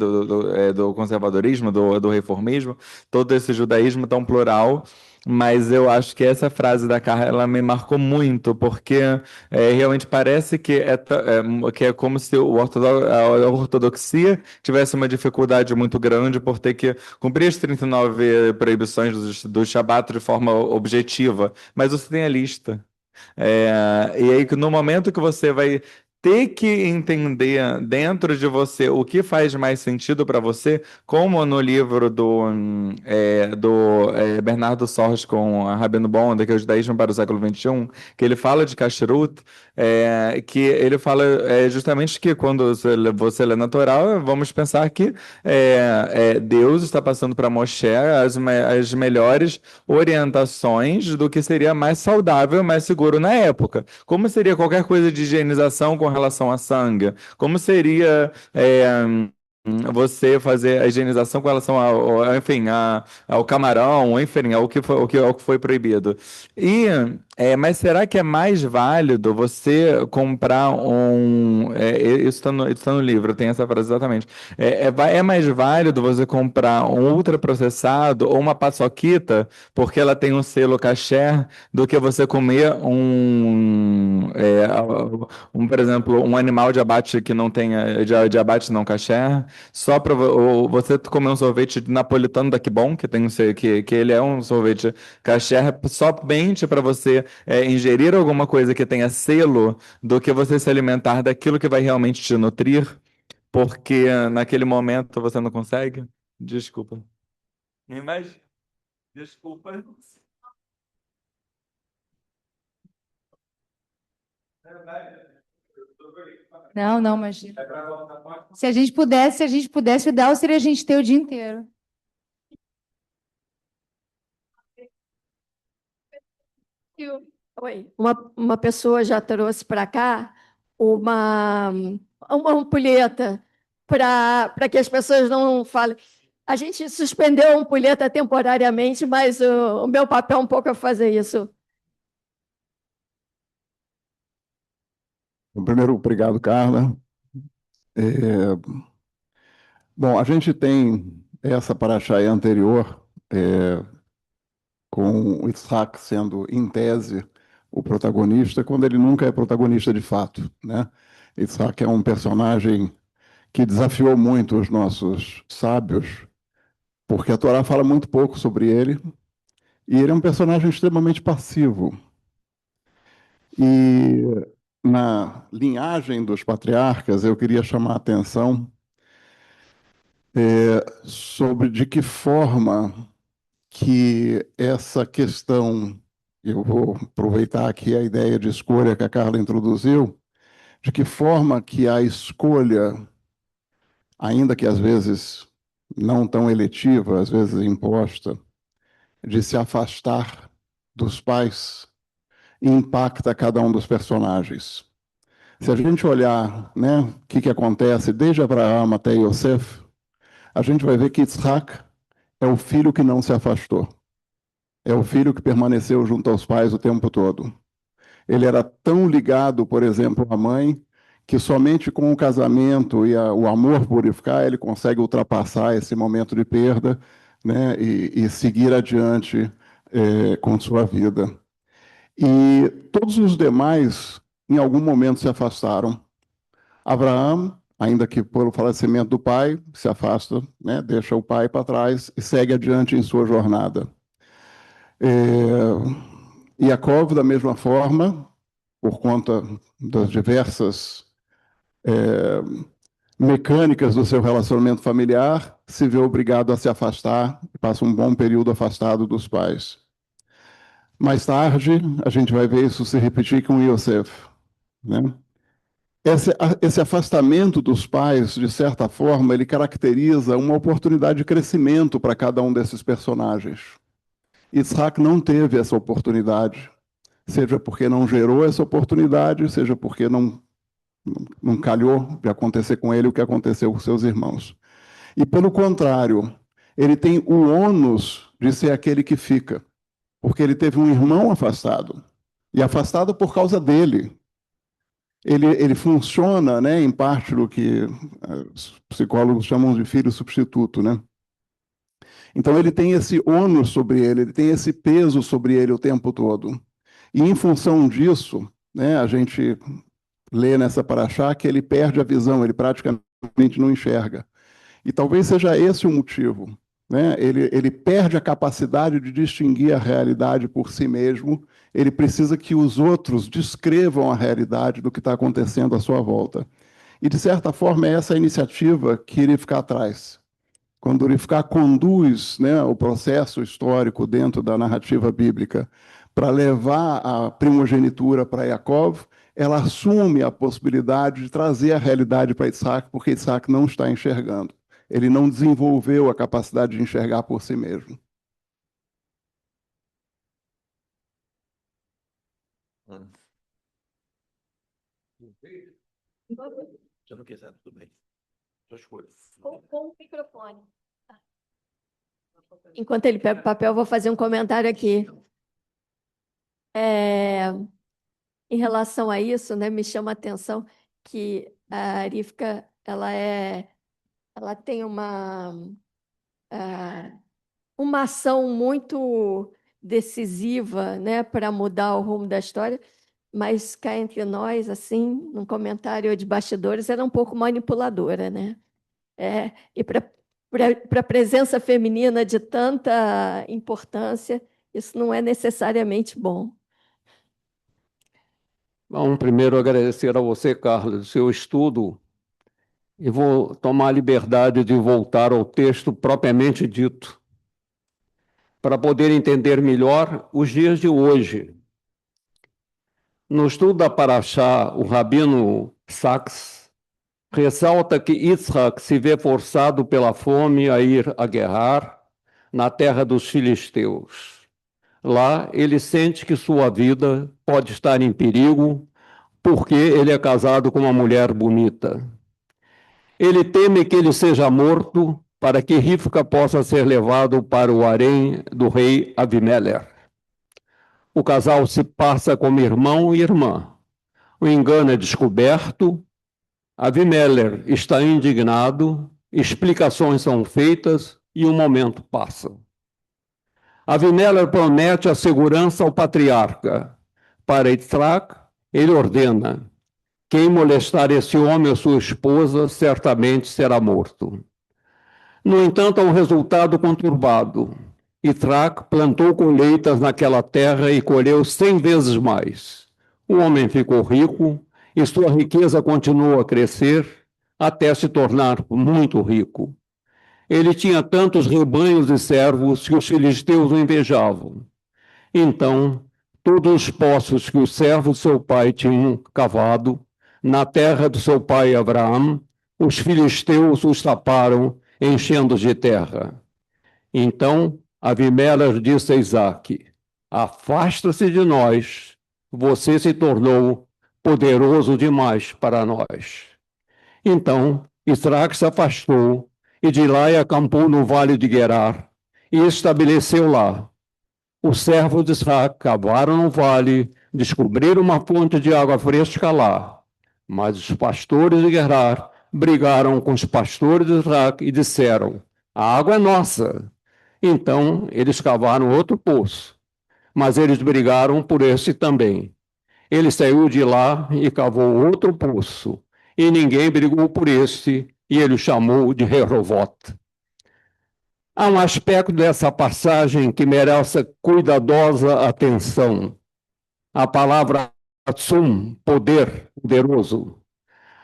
E: do conservadorismo, do reformismo, todo esse judaísmo tão plural. Mas eu acho que essa frase da Carla, ela me marcou muito, porque realmente parece que é como se a ortodoxia tivesse uma dificuldade muito grande por ter que cumprir as 39 proibições do Shabat de forma objetiva, mas você tem a lista. E aí, no momento que você vai ter que entender dentro de você o que faz mais sentido para você, como no livro do Bernardo Sorge com a Rabino Bonda, que é o Judaísmo para o século XXI, que ele fala de Kashrut, que ele fala justamente que quando você lê na Torá, vamos pensar que Deus está passando para Moshe as melhores orientações do que seria mais saudável, mais seguro na época. Como seria qualquer coisa de higienização com relação a sangue? Como seria você fazer a higienização com relação enfim, ao camarão, enfim, ao que foi proibido? Mas será que é mais válido você comprar isso está no livro, tem essa frase exatamente. É mais válido você comprar um ultraprocessado ou uma paçoquita, porque ela tem um selo kasher, do que você comer por exemplo, um animal de abate que não tenha de abate não kasher, só para você comer um sorvete napolitano da Que Bom, que tem que ele é um sorvete kasher, somente para você ingerir alguma coisa que tenha selo, do que você se alimentar daquilo que vai realmente te nutrir, porque naquele momento você não consegue? Desculpa. Mas, desculpa.
C: Não, não, imagina. Se a gente pudesse, o ideal seria a gente ter o dia inteiro.
B: Oi. Uma pessoa já trouxe para cá uma ampulheta para que as pessoas não falem. A gente suspendeu a ampulheta temporariamente, mas o meu papel um pouco é fazer isso.
F: Primeiro, obrigado, Carla. Bom, a gente tem essa paraxá anterior, com o Isaac sendo, em tese, o protagonista, quando ele nunca é protagonista de fato, né? Isaac é um personagem que desafiou muito os nossos sábios, porque a Torá fala muito pouco sobre ele, e ele é um personagem extremamente passivo. E na linhagem dos patriarcas, eu queria chamar a atenção sobre de que forma que essa questão, eu vou aproveitar aqui a ideia de escolha que a Carla introduziu, de que forma que a escolha, ainda que às vezes não tão eletiva, às vezes imposta, de se afastar dos pais, impacta cada um dos personagens. Se a gente olhar, né, o que acontece desde Abraão até Yosef, a gente vai ver que Isaac é o filho que não se afastou. é o filho que permaneceu junto aos pais o tempo todo. Ele era tão ligado, por exemplo, à mãe, que somente com o casamento e o amor purificar, ele consegue ultrapassar esse momento de perda, né, e seguir adiante com sua vida. E todos os demais, em algum momento, se afastaram. Abraão, ainda que pelo falecimento do pai, se afasta, né, deixa o pai para trás e segue adiante em sua jornada. Yaakov, da mesma forma, por conta das diversas mecânicas do seu relacionamento familiar, se vê obrigado a se afastar e passa um bom período afastado dos pais. Mais tarde, a gente vai ver isso se repetir com Yosef, né? Esse afastamento dos pais, de certa forma, ele caracteriza uma oportunidade de crescimento para cada um desses personagens. Isaac não teve essa oportunidade, seja porque não gerou essa oportunidade, seja porque não calhou de acontecer com ele o que aconteceu com seus irmãos. E, pelo contrário, ele tem o ônus de ser aquele que fica, porque ele teve um irmão afastado, e afastado por causa dele. Ele funciona, né, em parte do que os psicólogos chamam de filho substituto, né? Então ele tem esse ônus sobre ele tem esse peso sobre ele o tempo todo. E em função disso, né, a gente lê nessa paraxá que ele perde a visão, ele praticamente não enxerga. E talvez seja esse o motivo, né? Ele perde a capacidade de distinguir a realidade por si mesmo, ele precisa que os outros descrevam a realidade do que está acontecendo à sua volta. E, de certa forma, é essa iniciativa que Rivka traz. Quando Rivka conduz, né, o processo histórico dentro da narrativa bíblica para levar a primogenitura para Yaakov, ela assume a possibilidade de trazer a realidade para Isaac, porque Isaac não está enxergando. Ele não desenvolveu a capacidade de enxergar por si mesmo.
G: Se eu não quiser, tudo bem. Sua escolha.
B: Com o microfone. Enquanto ele pega o papel, eu vou fazer um comentário aqui. Em relação a isso, né, me chama a atenção que a Rivka, ela tem uma ação muito decisiva, né, para mudar o rumo da história, mas cá entre nós, assim, num comentário de bastidores, era um pouco manipuladora, né? E para a presença feminina de tanta importância, isso não é necessariamente bom.
H: Bom, primeiro agradecer a você, Carlos, seu estudo, e vou tomar a liberdade de voltar ao texto propriamente dito, para poder entender melhor os dias de hoje. No estudo da Paraxá, o rabino Sachs ressalta que Yitzhak se vê forçado pela fome a ir a guerrar na terra dos filisteus. Lá, ele sente que sua vida pode estar em perigo porque ele é casado com uma mulher bonita. Ele teme que ele seja morto para que Rivka possa ser levado para o harém do rei Avimelech. O casal se passa como irmão e irmã. O engano é descoberto, Avimelech está indignado, explicações são feitas e um momento passa. Avimelech promete a segurança ao patriarca. Para Yitzhak, ele ordena: quem molestar esse homem ou sua esposa certamente será morto. No entanto, há um resultado conturbado. Yitzhak plantou colheitas naquela terra e colheu 100 vezes mais. O homem ficou rico e sua riqueza continuou a crescer até se tornar muito rico. Ele tinha tantos rebanhos e servos que os filisteus o invejavam. Então, todos os poços que os servos de seu pai tinham cavado na terra do seu pai Abraão, os filisteus os taparam, enchendo de terra. Então, Avimelech disse a Isaque: afasta-se de nós, você se tornou poderoso demais para nós. Então, Isaque se afastou e de lá acampou no vale de Gerar e estabeleceu lá. Os servos de Isaac cavaram no vale, descobriram uma fonte de água fresca lá. Mas os pastores de Gerar brigaram com os pastores de Isaac e disseram: a água é nossa. Então eles cavaram outro poço, mas eles brigaram por esse também. Ele saiu de lá e cavou outro poço, e ninguém brigou por esse, e ele o chamou de Rehovot. Há um aspecto dessa passagem que merece cuidadosa atenção. A palavra Atsum, poder, poderoso.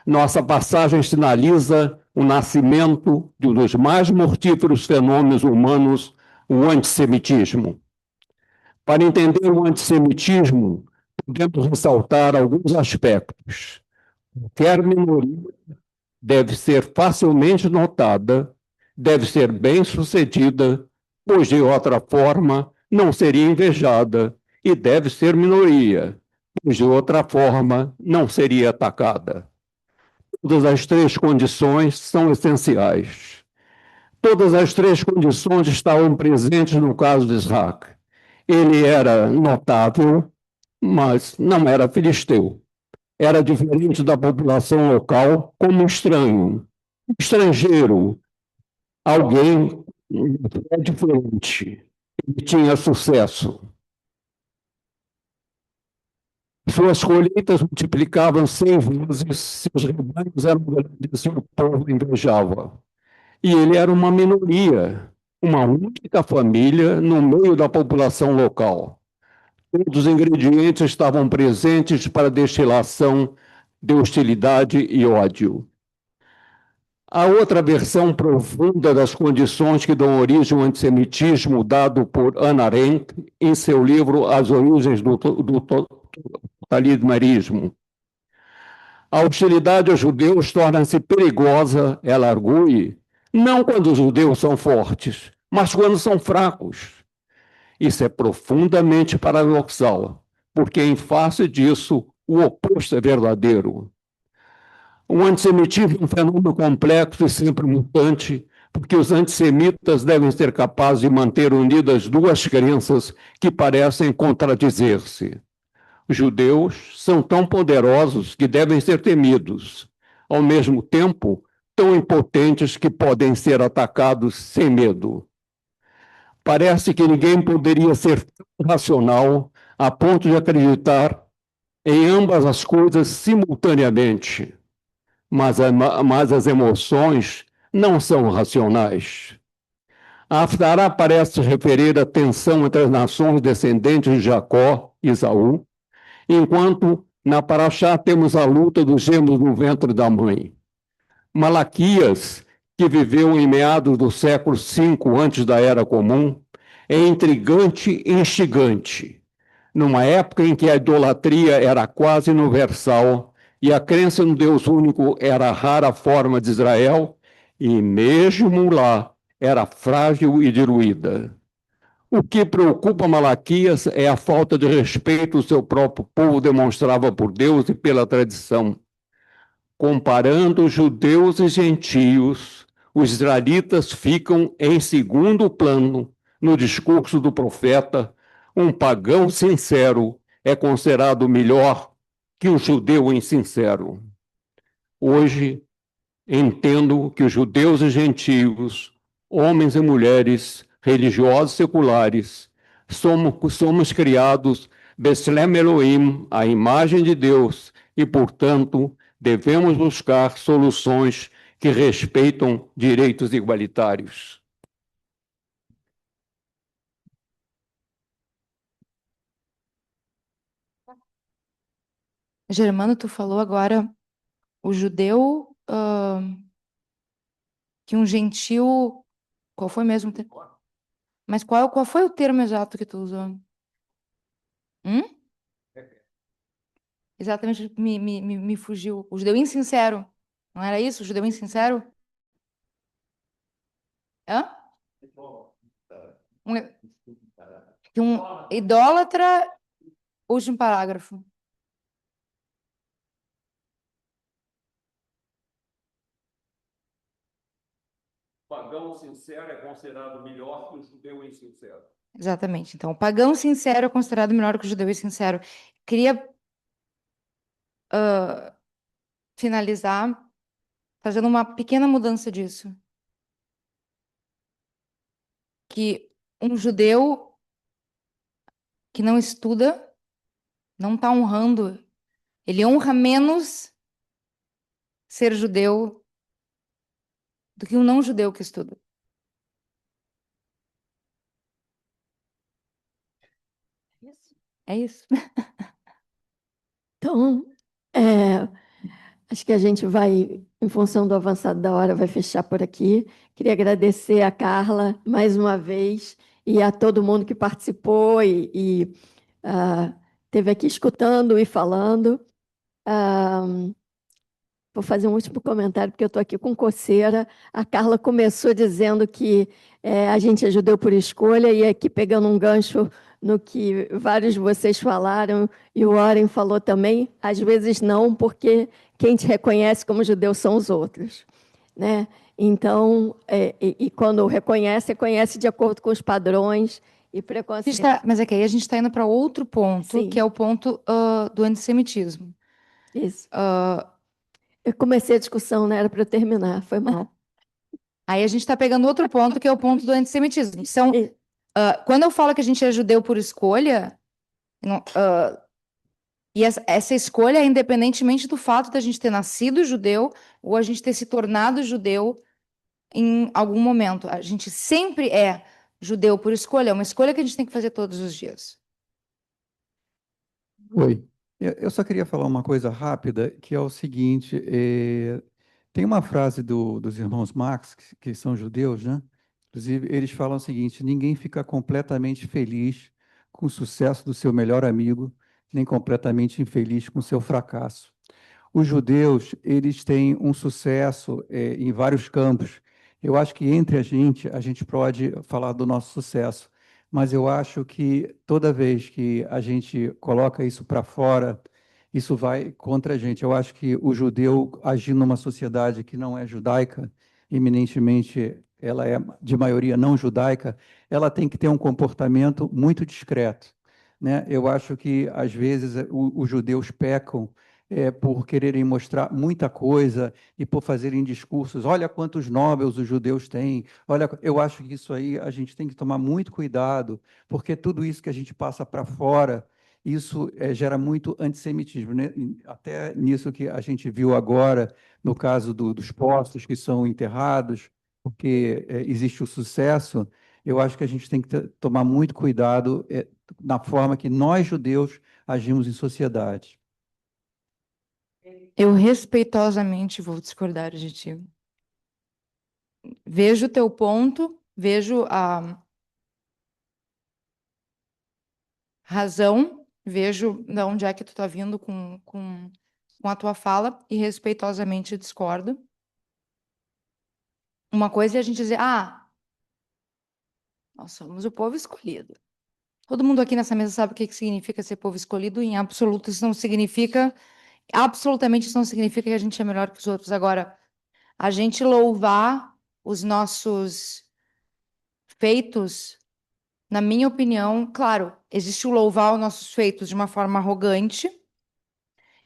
H: Nossa passagem sinaliza o nascimento de um dos mais mortíferos fenômenos humanos, o antissemitismo. Para entender o antissemitismo, podemos ressaltar alguns aspectos. Qualquer minoria deve ser facilmente notada, deve ser bem-sucedida, pois de outra forma não seria invejada, e deve ser minoria, pois de outra forma não seria atacada. Todas as três condições são essenciais. Todas as três condições estavam presentes no caso de Isaac. Ele era notável, mas não era filisteu. Era diferente da população local como estranho, estrangeiro, alguém diferente. Ele tinha sucesso. Suas colheitas multiplicavam 100 vezes, seus rebanhos eram grandes e o povo invejava. E ele era uma minoria, uma única família no meio da população local. Todos os ingredientes estavam presentes para a destilação de hostilidade e ódio. A outra versão profunda das condições que dão origem ao antissemitismo, dado por Hannah Arendt em seu livro As Origens do Totalitarismo. A hostilidade aos judeus torna-se perigosa, ela argue, não quando os judeus são fortes, mas quando são fracos. Isso é profundamente paradoxal, porque em face disso, o oposto é verdadeiro. O antissemitismo é um fenômeno complexo e sempre mutante, porque os antissemitas devem ser capazes de manter unidas duas crenças que parecem contradizer-se. Os judeus são tão poderosos que devem ser temidos, ao mesmo tempo, tão impotentes que podem ser atacados sem medo. Parece que ninguém poderia ser tão racional a ponto de acreditar em ambas as coisas simultaneamente. Mas as emoções não são racionais. A Haftará parece referir a tensão entre as nações descendentes de Jacó e Esaú, enquanto na Paraxá temos a luta dos gêmeos no ventre da mãe. Malaquias, que viveu em meados do século V antes da Era Comum, é intrigante e instigante. Numa época em que a idolatria era quase universal e a crença no Deus único era a rara forma de Israel, e mesmo lá era frágil e diluída. O que preocupa Malaquias é a falta de respeito que o seu próprio povo demonstrava por Deus e pela tradição. Comparando judeus e gentios, os israelitas ficam em segundo plano no discurso do profeta. Um pagão sincero é considerado melhor que um judeu insincero. Hoje, entendo que os judeus e gentios, homens e mulheres, religiosos e seculares, somos criados Beslem Elohim, a imagem de Deus, e, portanto, devemos buscar soluções que respeitam direitos igualitários.
C: Germano, tu falou agora o judeu que um gentil. Qual foi mesmo? Mas qual foi o termo exato que tu usou? Exatamente, me fugiu. O judeu insincero. Não era isso? O judeu insincero? Hã? Um idólatra, último parágrafo.
H: O pagão sincero é considerado melhor que o judeu insincero.
C: Exatamente. Então, o pagão sincero é considerado melhor que o judeu insincero. Queria finalizar fazendo uma pequena mudança disso. Que um judeu que não estuda não está honrando, ele honra menos ser judeu do que um não judeu que estuda. É isso.
B: Então, acho que a gente vai, em função do avançado da hora, vai fechar por aqui. Queria agradecer a Carla mais uma vez e a todo mundo que participou e esteve aqui escutando e falando. Ah, Vou fazer um último comentário, porque eu estou aqui com coceira. A Carla começou dizendo que a gente é judeu por escolha, e aqui pegando um gancho no que vários de vocês falaram, e o Oren falou também, às vezes não, porque quem te reconhece como judeu são os outros, né? Então, quando reconhece, reconhece de acordo com os padrões e preconceitos.
C: Mas é que aí a gente está indo para outro ponto,
B: Sim.
C: que é o ponto do antissemitismo.
B: Isso. Eu comecei a discussão, não era para eu terminar, foi mal.
C: Aí a gente está pegando outro ponto, que é o ponto do antissemitismo. Então, quando eu falo que a gente é judeu por escolha, e essa escolha é independentemente do fato de a gente ter nascido judeu ou a gente ter se tornado judeu em algum momento. A gente sempre é judeu por escolha, é uma escolha que a gente tem que fazer todos os dias.
I: Oi, eu só queria falar uma coisa rápida, que é o seguinte, tem uma frase dos irmãos Marx, que são judeus, né? Inclusive, eles falam o seguinte: ninguém fica completamente feliz com o sucesso do seu melhor amigo, nem completamente infeliz com o seu fracasso. Os judeus, eles têm um sucesso em vários campos. Eu acho que entre a gente pode falar do nosso sucesso, mas eu acho que toda vez que a gente coloca isso para fora, isso vai contra a gente. Eu acho que o judeu, agindo numa sociedade que não é judaica, eminentemente ela é de maioria não judaica, ela tem que ter um comportamento muito discreto, né? Eu acho que, às vezes, os judeus pecam por quererem mostrar muita coisa e por fazerem discursos. Olha quantos Nobels os judeus têm. Olha, eu acho que isso aí a gente tem que tomar muito cuidado, porque tudo isso que a gente passa para fora, isso gera muito antissemitismo, né? Até nisso que a gente viu agora, no caso dos postos que são enterrados, porque existe o sucesso. Eu acho que a gente tem que tomar muito cuidado na forma que nós, judeus, agimos em sociedade.
C: Eu respeitosamente vou discordar de ti. Vejo o teu ponto, vejo a razão, vejo de onde é que tu está vindo com a tua fala e respeitosamente discordo. Uma coisa é a gente dizer, nós somos o povo escolhido. Todo mundo aqui nessa mesa sabe o que significa ser povo escolhido, e em absoluto isso não significa, absolutamente isso não significa que a gente é melhor que os outros. Agora, a gente louvar os nossos feitos, na minha opinião, claro, existe o louvar os nossos feitos de uma forma arrogante,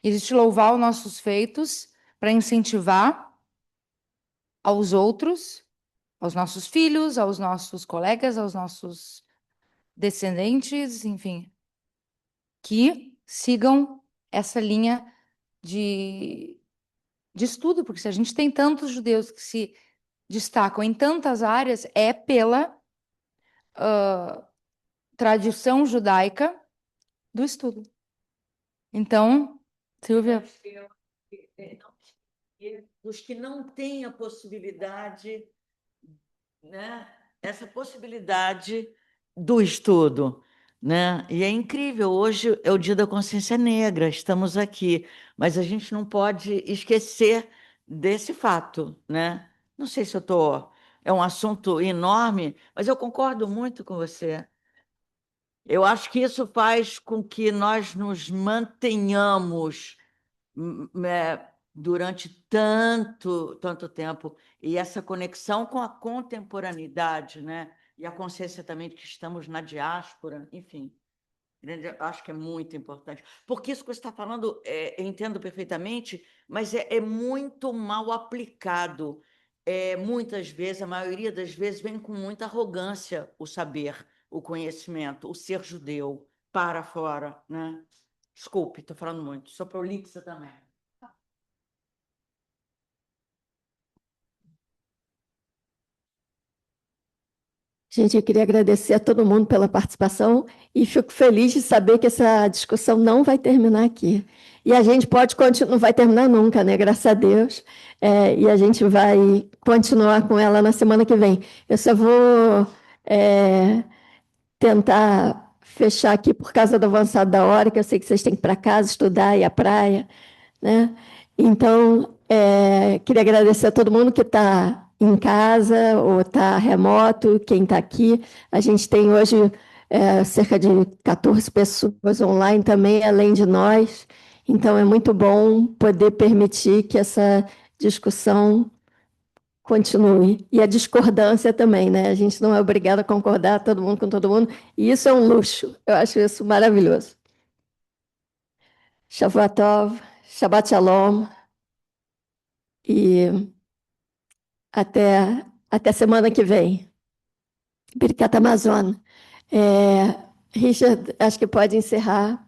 C: existe louvar os nossos feitos para incentivar aos outros, aos nossos filhos, aos nossos colegas, aos nossos descendentes, enfim, que sigam essa linha de estudo, porque se a gente tem tantos judeus que se destacam em tantas áreas, é pela tradição judaica do estudo. Então, Silvia.
J: Dos que não têm a possibilidade, né? Essa possibilidade do estudo, né? E é incrível, hoje é o Dia da Consciência Negra, estamos aqui, mas a gente não pode esquecer desse fato, né? Não sei se eu estou... É um assunto enorme, mas eu concordo muito com você. Eu acho que isso faz com que nós nos mantenhamos durante tanto tempo, e essa conexão com a contemporaneidade, né? e a consciência também de que estamos na diáspora, enfim. Acho que é muito importante. Porque isso que você está falando, eu entendo perfeitamente, mas é muito mal aplicado. Muitas vezes, a maioria das vezes, vem com muita arrogância o saber, o conhecimento, o ser judeu, para fora, né? Desculpe, estou falando muito. Sou prolixa também.
B: Gente, eu queria agradecer a todo mundo pela participação e fico feliz de saber que essa discussão não vai terminar aqui. E a gente pode continuar, não vai terminar nunca, né? Graças a Deus. E a gente vai continuar com ela na semana que vem. Eu só vou tentar fechar aqui por causa do avançado da hora, que eu sei que vocês têm que ir para casa estudar e ir à praia, né? Então, queria agradecer a todo mundo que está em casa ou está remoto, quem está aqui. A gente tem hoje cerca de 14 pessoas online também, além de nós. Então, é muito bom poder permitir que essa discussão continue. E a discordância também, né? A gente não é obrigado a concordar todo mundo com todo mundo, e isso é um luxo. Eu acho isso maravilhoso. Shavua Tov, Shabbat Shalom, e até semana que vem. Birkat Amazon. Richard, acho que pode encerrar.